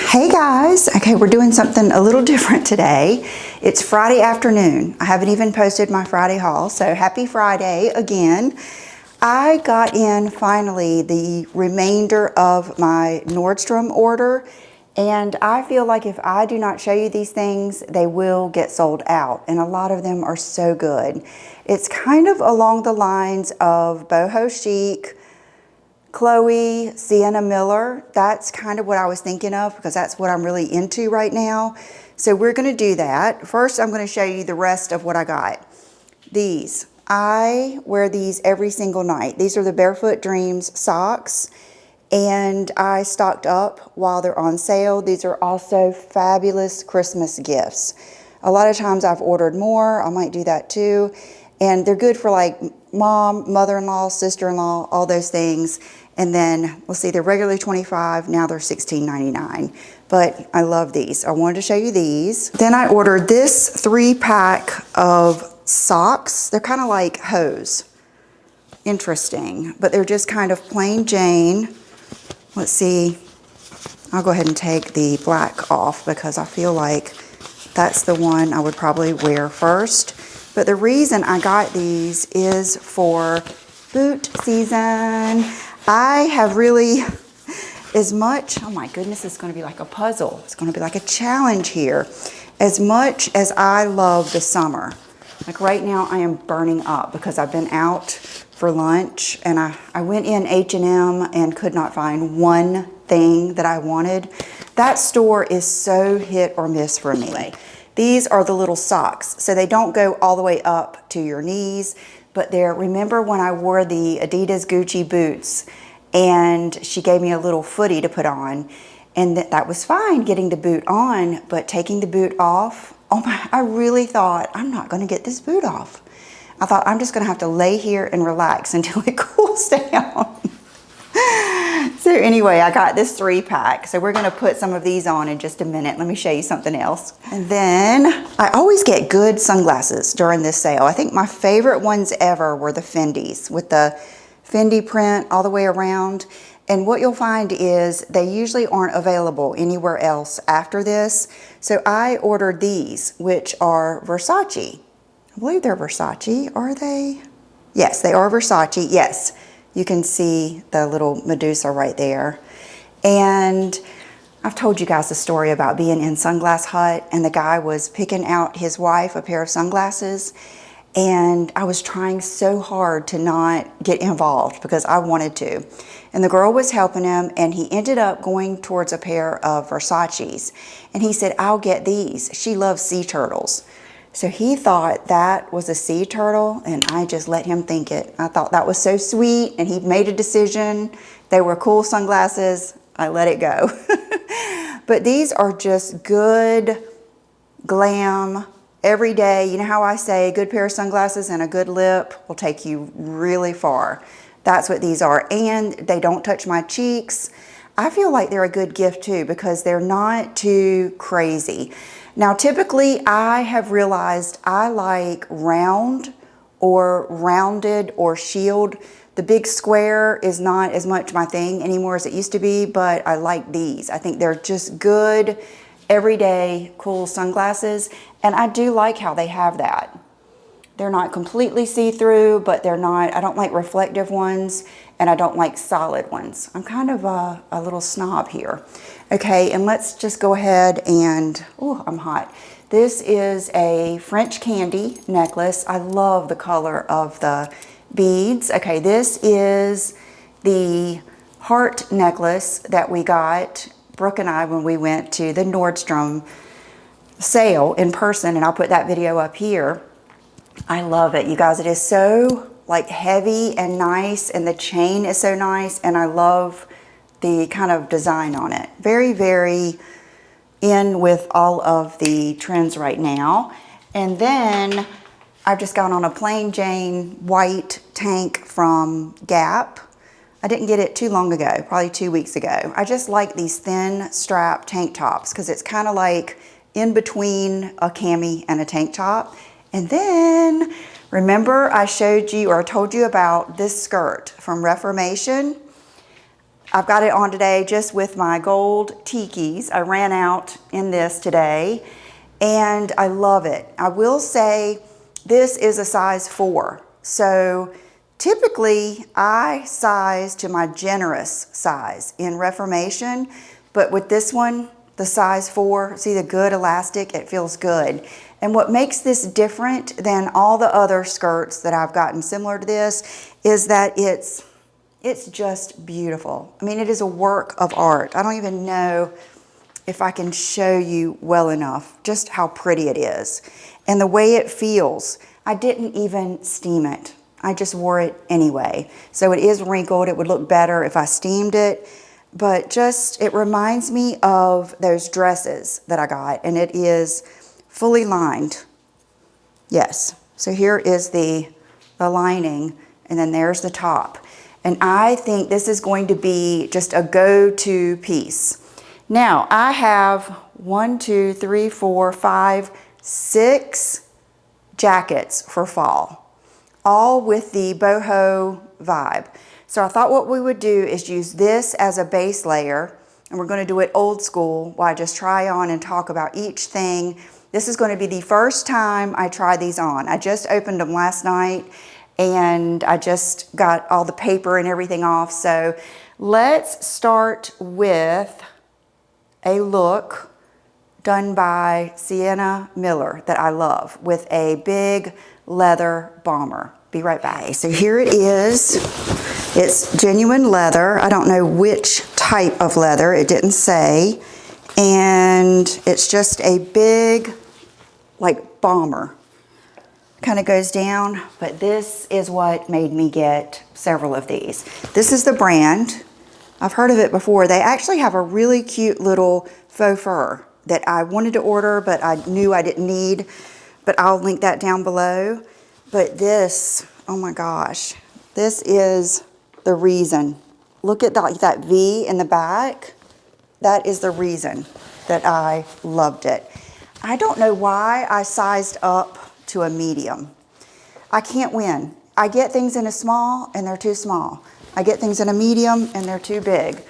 Hey guys, okay, we're doing something a little different today. It's Friday afternoon. I haven't even posted my Friday haul, so happy Friday again. I got in finally the remainder of my Nordstrom order, and I feel like if I do not show you these things, they will get sold out, and a lot of them are so good. It's kind of along the lines of Boho Chic, Chloe, Sienna Miller. That's kind of what I was thinking of because that's what I'm really into right now. So we're going to do that. First, I'm going to show you the rest of what I got. These. I wear these every single night. These are the Barefoot Dreams socks, and I stocked up while they're on sale. These are also fabulous Christmas gifts. A lot of times I've ordered more. I might do that too. And they're good for like mom, mother-in-law, sister-in-law, all those things. And then, let's see, they're regularly $25, now they're $16.99. But I love these. I wanted to show you these. Then I ordered this 3-pack of socks. They're kind of like hose. Interesting, but they're just kind of plain Jane. Let's see, I'll go ahead and take the black off because I feel like that's the one I would probably wear first. But the reason I got these is for boot season. I have really, as much, oh my goodness, it's going to be like a puzzle. It's going to be like a challenge here. As much as I love the summer, like right now I am burning up because I've been out for lunch and I went in H&M and could not find one thing that I wanted. That store is so hit or miss for me. These are the little socks, so they don't go all the way up to your knees, but they're, remember when I wore the Adidas Gucci boots and she gave me a little footie to put on, and that was fine getting the boot on, but taking the boot off, oh my, I really thought, I'm not gonna get this boot off. I thought I'm just gonna have to lay here and relax until it cools down. So anyway, I got this 3-pack. So we're gonna put some of these on in just a minute. Let me show you something else. And then I always get good sunglasses during this sale. I think my favorite ones ever were the Fendi's with the Fendi print all the way around. And what you'll find is they usually aren't available anywhere else after this. So I ordered these, which are Versace. I believe they're Versace, are they? Yes, they are Versace, yes. You can see the little Medusa right there. And I've told you guys the story about being in Sunglass Hut and the guy was picking out his wife a pair of sunglasses. And I was trying so hard to not get involved because I wanted to. And the girl was helping him and he ended up going towards a pair of Versace's. And he said, I'll get these. She loves sea turtles. So he thought that was a sea turtle and I just let him think it. I thought that was so sweet and he made a decision. They were cool sunglasses. I let it go. But these are just good glam every day. You know how I say a good pair of sunglasses and a good lip will take you really far. That's what these are. And they don't touch my cheeks. I feel like they're a good gift too because they're not too crazy. Now, typically, I have realized I like round or rounded or shield. The big square is not as much my thing anymore as it used to be, but I like these. I think they're just good, everyday, cool sunglasses, and I do like how they have that. They're not completely see-through, but they're not, I don't like reflective ones, and I don't like solid ones. I'm kind of a little snob here. Okay, and let's just go ahead and, oh, I'm hot. This is a French candy necklace. I love the color of the beads. Okay, this is the heart necklace that we got, Brooke and I, when we went to the Nordstrom sale in person, and I'll put that video up here. I love it, you guys. It is so like heavy and nice, and the chain is so nice, and I love the kind of design on it. Very, very in with all of the trends right now. And then I've just got on a plain Jane white tank from Gap. I didn't get it too long ago, probably 2 weeks ago. I just like these thin strap tank tops because it's kind of like in between a cami and a tank top. And then remember I showed you or told you about this skirt from Reformation. I've got it on today just with my gold tikis. I ran out in this today and I love it. I will say this is a size 4. So typically I size to my generous size in Reformation, but with this one, the size 4, see the good elastic, it feels good. And what makes this different than all the other skirts that I've gotten similar to this is that it's just beautiful. I mean, it is a work of art. I don't even know if I can show you well enough just how pretty it is. And the way it feels, I didn't even steam it. I just wore it anyway. So it is wrinkled. It would look better if I steamed it. But just, it reminds me of those dresses that I got. And it is fully lined. Yes. So here is the lining. And then there's the top. And I think this is going to be just a go-to piece. Now, I have 1, 2, 3, 4, 5, 6 jackets for fall, all with the boho vibe. So I thought what we would do is use this as a base layer, and we're going to do it old school while I just try on and talk about each thing. This is going to be the first time I try these on. I just opened them last night, and I just got all the paper and everything off. So let's start with a look done by Sienna Miller that I love with a big leather bomber. Be right back. Okay, so here it is. It's genuine leather. I don't know which type of leather. It didn't say. And it's just a big, like, bomber. Kind of goes down, but this is what made me get several of these. This is the brand. I've heard of it before. They actually have a really cute little faux fur that I wanted to order, but I knew I didn't need, but I'll link that down below. But this, oh my gosh, this is the reason. Look at that, like that V in the back. That is the reason that I loved it. I don't know why I sized up to a medium. I can't win. I get things in a small and they're too small. I get things in a medium and they're too big.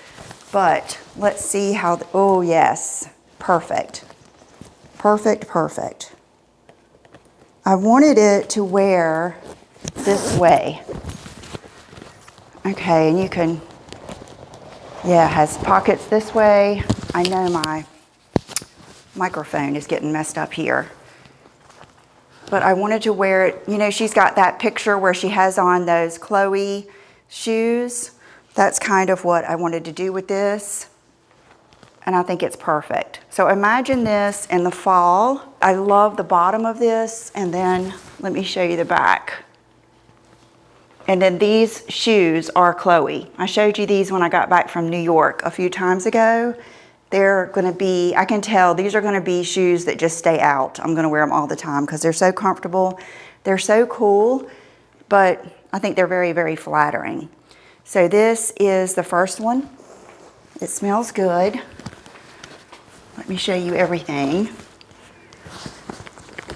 But let's see how, oh yes, perfect. Perfect, perfect. I wanted it to wear this way. Okay, and you can, yeah, it has pockets this way. I know my microphone is getting messed up here. But I wanted to wear it, you know, she's got that picture where she has on those Chloe shoes. That's kind of what I wanted to do with this. And I think it's perfect. So imagine this in the fall. I love the bottom of this. And then let me show you the back. And then these shoes are Chloe. I showed you these when I got back from New York a few times ago. They're gonna be, I can tell these are gonna be shoes that just stay out. I'm gonna wear them all the time because they're so comfortable. They're so cool, but I think they're very, very flattering. So this is the first one. It smells good. Let me show you everything.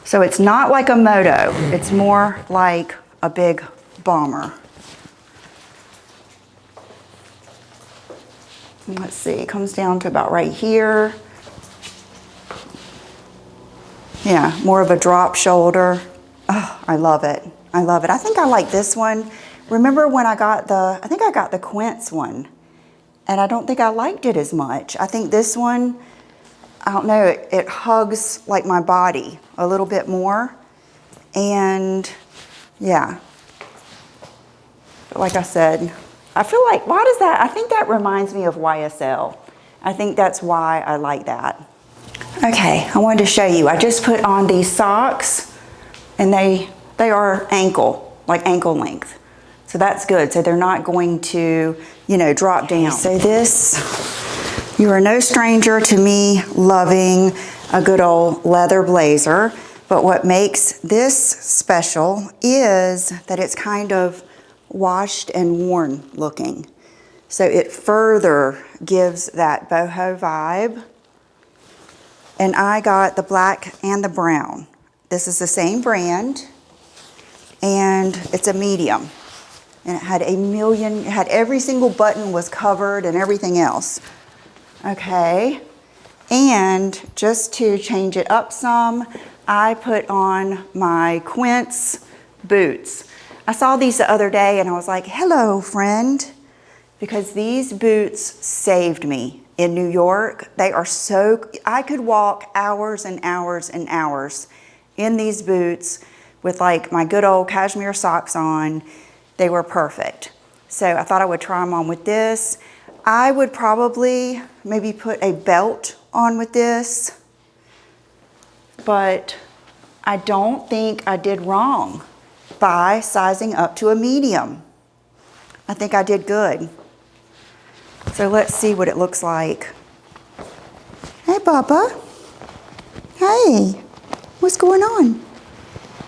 So it's not like a Moto. It's more like a big bomber. Let's see, it comes down to about right here. Yeah, more of a drop shoulder. Oh, I love it. I love it. I think I like this one. Remember when I got I think I got the Quince one, and I don't think I liked it as much. I think this one, I don't know, it hugs like my body a little bit more. And yeah, but like I said, I feel like, why does that, I think that reminds me of YSL. I think that's why I like that. Okay, I wanted to show you. I just put on these socks and they are ankle, like ankle length. So that's good. So they're not going to, you know, drop down. So this, you are no stranger to me loving a good old leather blazer. But what makes this special is that it's kind of washed and worn looking. So it further gives that boho vibe. And I got the black and the brown. This is the same brand, and it's a medium. And it had it had every single button was covered and everything else. Okay, and just to change it up some, I put on my Quince boots. I saw these the other day and I was like, hello, friend, because these boots saved me in New York. They are I could walk hours and hours and hours in these boots with like my good old cashmere socks on. They were perfect. So I thought I would try them on with this. I would probably maybe put a belt on with this, but I don't think I did wrong by sizing up to a medium. I think I did good. So let's see what it looks like. Hey, Papa. Hey, what's going on?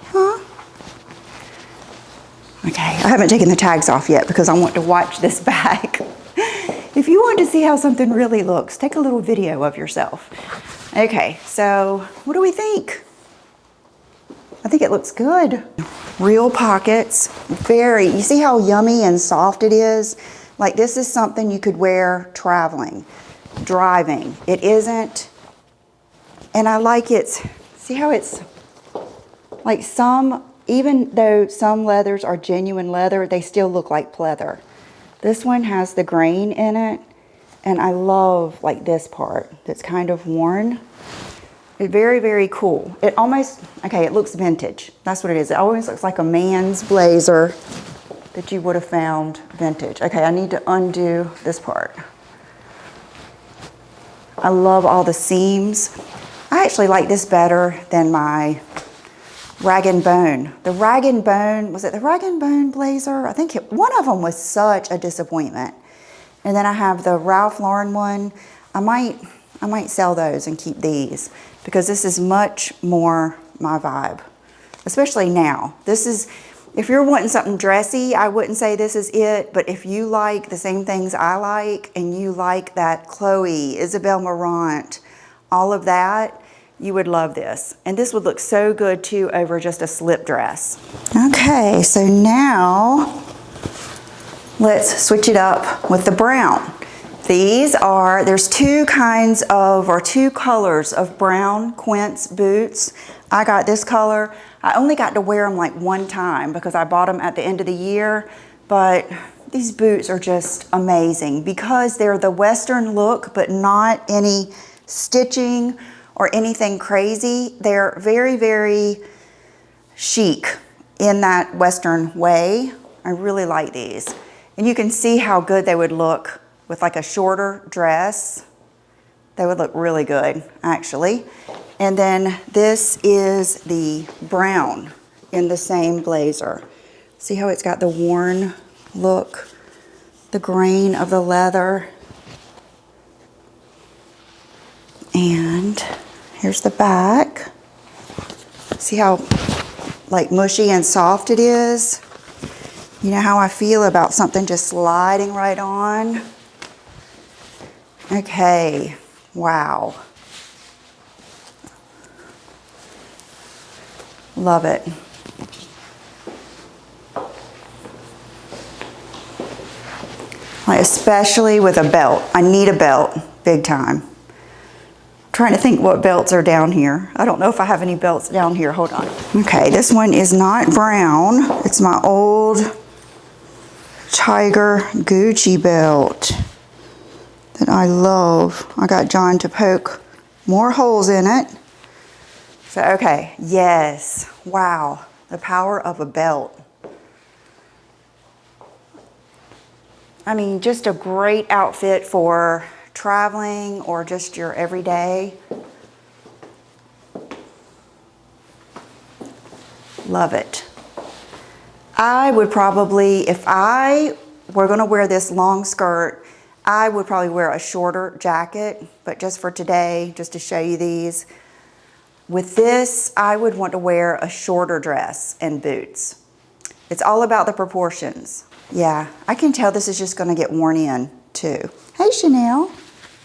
Huh? Okay, I haven't taken the tags off yet because I want to watch this back. If you want to see how something really looks, take a little video of yourself. Okay, so what do we think? I think it looks good. Real pockets, you see how yummy and soft it is? Like this is something you could wear traveling, driving. It isn't, and I like it, see how it's like even though some leathers are genuine leather, they still look like pleather. This one has the grain in it, and I love like this part that's kind of worn. It's very, very cool. It almost, okay, it looks vintage. That's what it is. It always looks like a man's blazer that you would have found vintage. Okay, I need to undo this part. I love all the seams. I actually like this better than my Rag and Bone. The Rag and Bone, was it the Rag and Bone blazer? I think one of them was such a disappointment. And then I have the Ralph Lauren one. I might sell those and keep these because this is much more my vibe, especially now. This is, if you're wanting something dressy, I wouldn't say this is it, but if you like the same things I like and you like that Chloe, Isabel Marant, all of that, you would love this. And this would look so good too over just a slip dress. Okay, so now let's switch it up with the brown. There's two colors of brown Quince boots. I got this color. I only got to wear them like one time because I bought them at the end of the year, but these boots are just amazing because they're the Western look, but not any stitching or anything crazy. They're very, very chic in that Western way. I really like these. And you can see how good they would look with like a shorter dress. They would look really good, actually. And then this is the brown in the same blazer. See how it's got the worn look, the grain of the leather. And here's the back. See how like mushy and soft it is? You know how I feel about something just sliding right on? Okay, wow. Love it. Like especially with a belt. I need a belt, big time. Trying to think what belts are down here. I don't know if I have any belts down here. Hold on. Okay, this one is not brown. It's my old Tiger Gucci belt that I love. I got John to poke more holes in it. So, okay, yes. Wow, the power of a belt. I mean, just a great outfit for traveling or just your everyday. Love it. I would probably, if I were gonna wear this long skirt, I would probably wear a shorter jacket, but just for today, just to show you these. With this, I would want to wear a shorter dress and boots. It's all about the proportions. Yeah, I can tell this is just gonna get worn in too. Hey Chanel,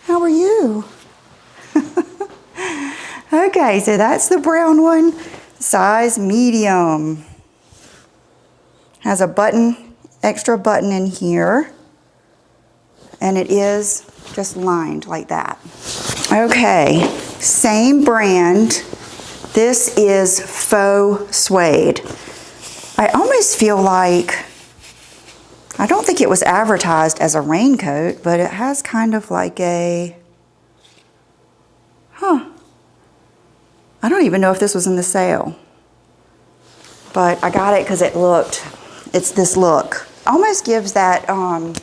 how are you? Okay, so that's the brown one, size medium. Has a button extra button in here, and it is just lined like that. Okay, same brand. This is faux suede. I almost feel like, I don't think it was advertised as a raincoat, but it has kind of like a, I don't even know if this was in the sale, but I got it because it's this look. Almost gives that, oh,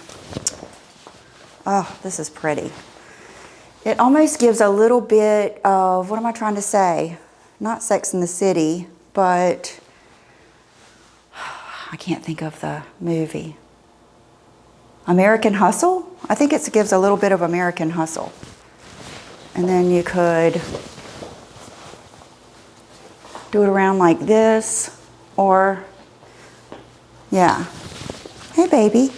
this is pretty. It almost gives a little bit of, what am I trying to say? Not Sex and the City, but I can't think of the movie. American Hustle? I think it gives a little bit of American Hustle. And then you could do it around like this, or, yeah. Hey, baby.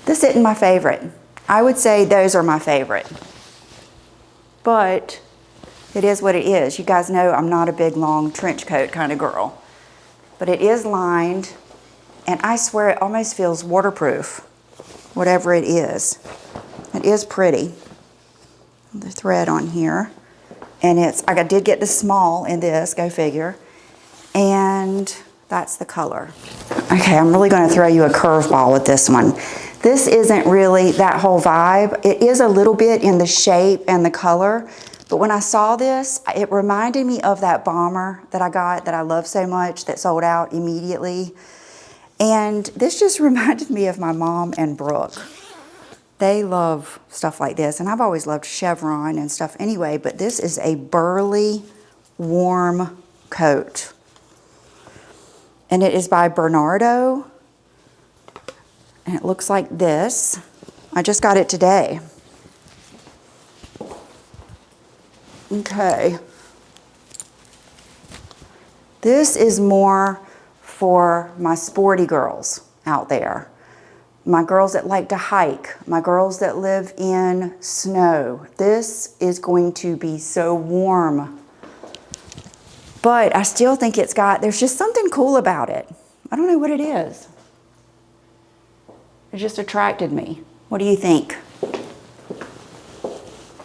This isn't my favorite. I would say those are my favorite. But it is what it is. You guys know I'm not a big, long trench coat kind of girl. But it is lined, and I swear it almost feels waterproof, whatever it is. It is pretty. The thread on here. And I did get the small in this, go figure. And that's the color. Okay, I'm really going to throw you a curveball with this one. This isn't really that whole vibe. It is a little bit in the shape and the color. But when I saw this, it reminded me of that bomber that I got that I love so much that sold out immediately. And this just reminded me of my mom and Brooke. They love stuff like this. And I've always loved chevron and stuff anyway, but this is a burly, warm coat. And it is by Bernardo. And it looks like this. I just got it today. Okay. This is more for my sporty girls out there. My girls that like to hike. My girls that live in snow. This is going to be so warm. But I still think there's just something cool about it. I don't know what it is. It just attracted me. What do you think?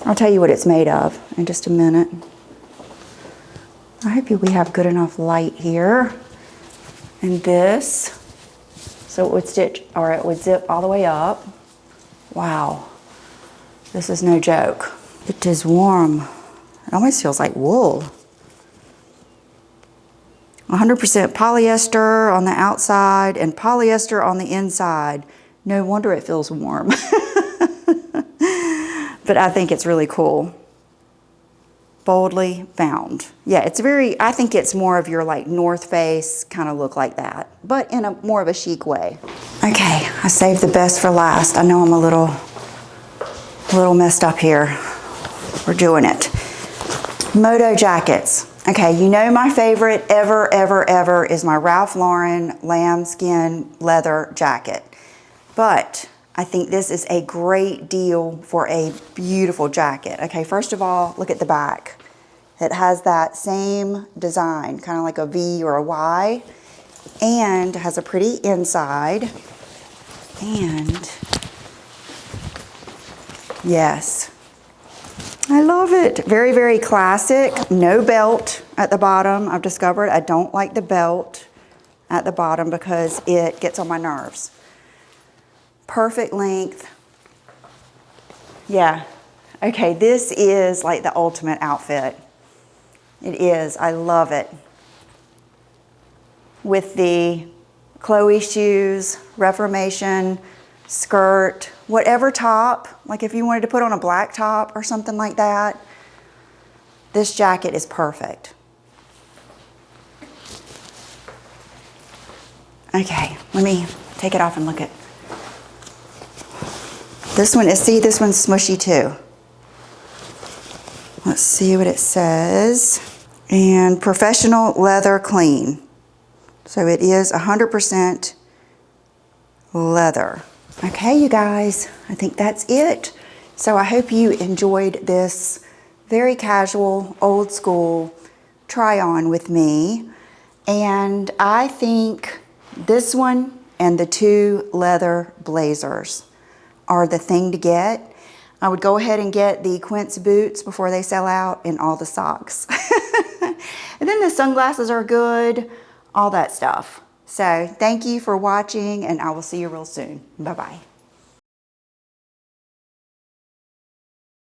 I'll tell you what it's made of in just a minute. I hope we have good enough light here. And this, so it would stitch, or it would zip all the way up. Wow, this is no joke. It is warm. It almost feels like wool. 100% polyester on the outside and polyester on the inside. No wonder it feels warm. But I think it's really cool. Boldly found. Yeah, I think it's more of your like North Face kind of look like that, but in a more of a chic way. Okay, I saved the best for last. I know I'm a little messed up here. We're doing it. Moto jackets. Okay, you know my favorite ever is my Ralph Lauren lambskin leather jacket. But I think this is a great deal for a beautiful jacket. Okay, first of all, look at the back. It has that same design, kind of like a V or a Y, and has a pretty inside. And yes, I love it. Very, very classic. No belt at the bottom. I've discovered I don't like the belt at the bottom because it gets on my nerves. Perfect length. Yeah. Okay, this is like the ultimate outfit. It is. I love it. With the Chloe shoes, Reformation, skirt, whatever top, like if you wanted to put on a black top or something like that, this jacket is perfect. Okay, let me take it off and look at. This one is, see, this one's smushy too. Let's see what it says. And professional leather clean. So it is 100% leather. Okay, you guys, I think that's it. So I hope you enjoyed this very casual, old school try on with me. And I think this one and the 2 leather blazers are the thing to get. I would go ahead and get the Quince boots before they sell out, and all the socks. And then the sunglasses are good, all that stuff. So thank you for watching, and I will see you real soon. Bye-bye.